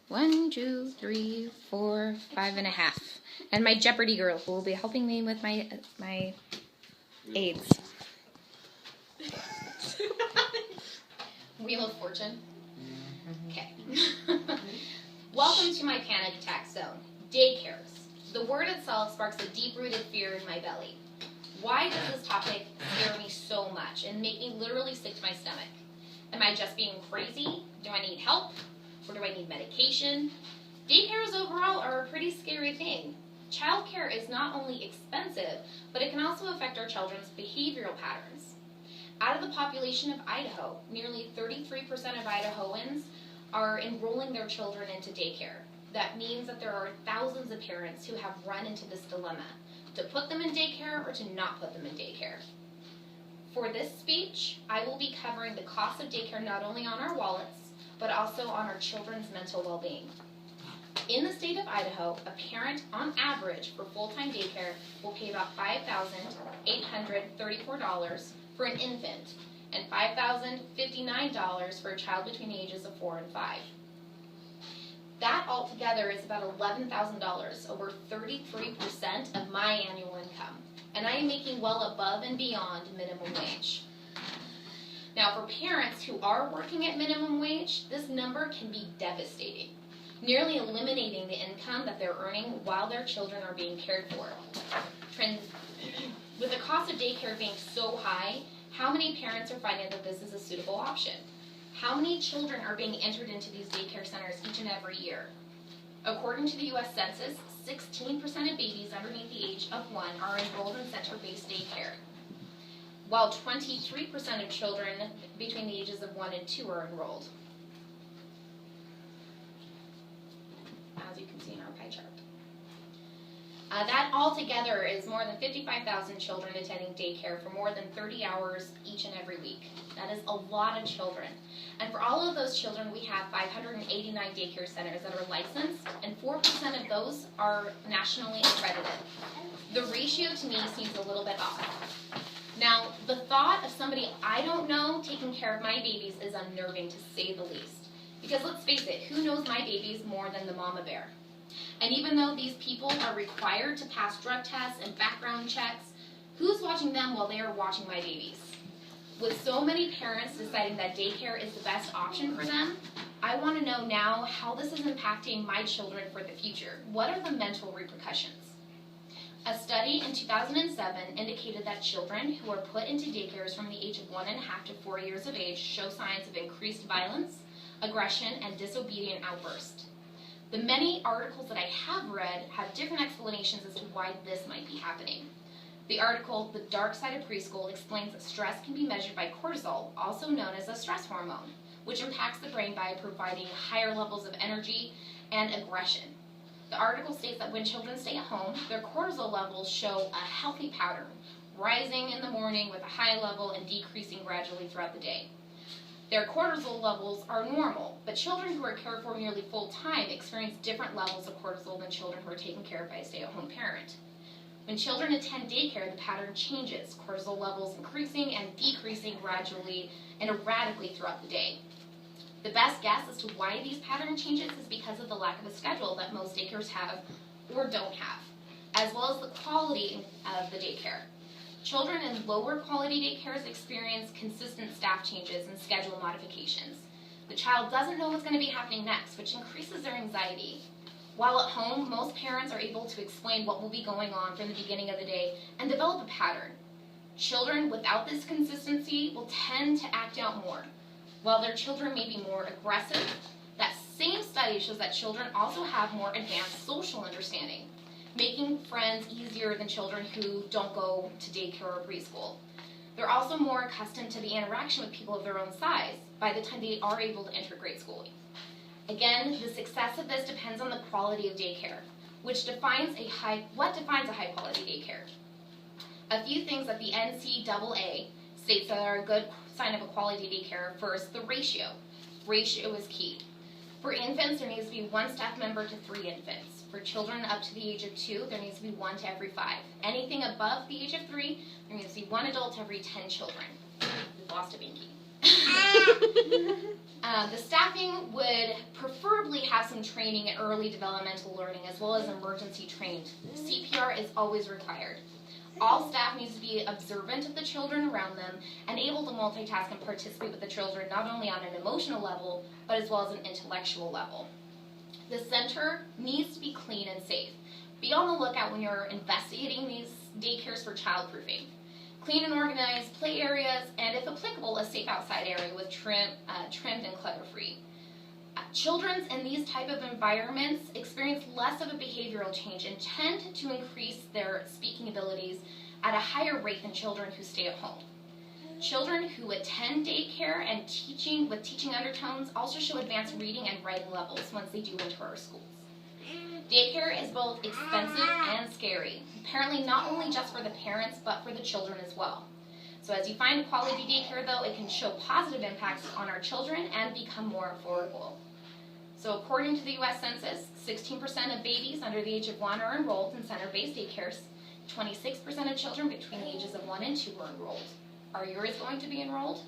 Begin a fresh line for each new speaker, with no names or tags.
1, 2, 3, 4, 5.5. And my Jeopardy girl who will be helping me with my aids.
Wheel of Fortune? Okay. Welcome to my panic attack zone. Daycares. The word itself sparks a deep-rooted fear in my belly. Why does this topic scare me so much and make me literally sick to my stomach? Am I just being crazy? Do I need help? Or do I need medication? Daycares overall are a pretty scary thing. Childcare is not only expensive, but it can also affect our children's behavioral patterns. Out of the population of Idaho, nearly 33% of Idahoans are enrolling their children into daycare. That means that there are thousands of parents who have run into this dilemma, to put them in daycare or to not put them in daycare. For this speech, I will be covering the cost of daycare not only on our wallets, but also on our children's mental well-being. In the state of Idaho, a parent, on average, for full-time daycare will pay about $5,834 for an infant and $5,059 for a child between the ages of 4 and 5. That altogether is about $11,000, over 33% of my annual income, and I am making well above and beyond minimum wage. Now, for parents who are working at minimum wage, this number can be devastating, nearly eliminating the income that they're earning while their children are being cared for. With the cost of daycare being so high, how many parents are finding that this is a suitable option? How many children are being entered into these daycare centers each and every year? According to the U.S. Census, 16% of babies underneath the age of 1 are enrolled in center-based daycare, while 23% of children between the ages of 1 and 2 are enrolled, as you can see in our pie chart. That altogether is more than 55,000 children attending daycare for more than 30 hours each and every week. That is a lot of children. And for all of those children, we have 589 daycare centers that are licensed, and 4% of those are nationally accredited. The ratio to me seems a little bit off. Now, the thought of somebody I don't know taking care of my babies is unnerving, to say the least. Because let's face it, who knows my babies more than the mama bear? And even though these people are required to pass drug tests and background checks, who's watching them while they are watching my babies? With so many parents deciding that daycare is the best option for them, I want to know now how this is impacting my children for the future. What are the mental repercussions? A study in 2007 indicated that children who are put into daycares from the age of 1.5 to 4 years of age show signs of increased violence, aggression, and disobedient outbursts. The many articles that I have read have different explanations as to why this might be happening. The article, The Dark Side of Preschool, explains that stress can be measured by cortisol, also known as a stress hormone, which impacts the brain by providing higher levels of energy and aggression. The article states that when children stay at home, their cortisol levels show a healthy pattern, rising in the morning with a high level and decreasing gradually throughout the day. Their cortisol levels are normal, but children who are cared for nearly full-time experience different levels of cortisol than children who are taken care of by a stay-at-home parent. When children attend daycare, the pattern changes, cortisol levels increasing and decreasing gradually and erratically throughout the day. The best guess as to why these pattern changes is because of the lack of a schedule that most daycares have or don't have, as well as the quality of the daycare. Children in lower quality daycares experience consistent staff changes and schedule modifications. The child doesn't know what's going to be happening next, which increases their anxiety. While at home, most parents are able to explain what will be going on from the beginning of the day and develop a pattern. Children without this consistency will tend to act out more. While their children may be more aggressive, that same study shows that children also have more advanced social understanding, making friends easier than children who don't go to daycare or preschool. They're also more accustomed to the interaction with people of their own size by the time they are able to enter grade school. Again, the success of this depends on the quality of daycare, what defines a high quality daycare. A few things that the NCAA states that are a good sign of a quality daycare. First, the ratio. Ratio is key. For infants, there needs to be 1 staff member to 3 infants. For children up to the age of 2, there needs to be 1 to every 5. Anything above the age of 3, there needs to be 1 adult to every 10 children. We've lost a binky. The staffing would preferably have some training in early developmental learning as well as emergency trained. CPR is always required. All staff needs to be observant of the children around them and able to multitask and participate with the children not only on an emotional level, but as well as an intellectual level. The center needs to be clean and safe. Be on the lookout when you're investigating these daycares for childproofing. Clean and organized play areas, and if applicable, a safe outside area with trimmed and clutter-free. Children in these type of environments experience less of a behavioral change and tend to increase their speaking abilities at a higher rate than children who stay at home. Children who attend daycare and teaching with teaching undertones also show advanced reading and writing levels once they do enter our schools. Daycare is both expensive and scary, apparently not only just for the parents, but for the children as well. So as you find quality daycare, though, it can show positive impacts on our children and become more affordable. So according to the U.S. Census, 16% of babies under the age of 1 are enrolled in center-based daycares. 26% of children between the ages of 1 and 2 are enrolled. Are yours going to be enrolled?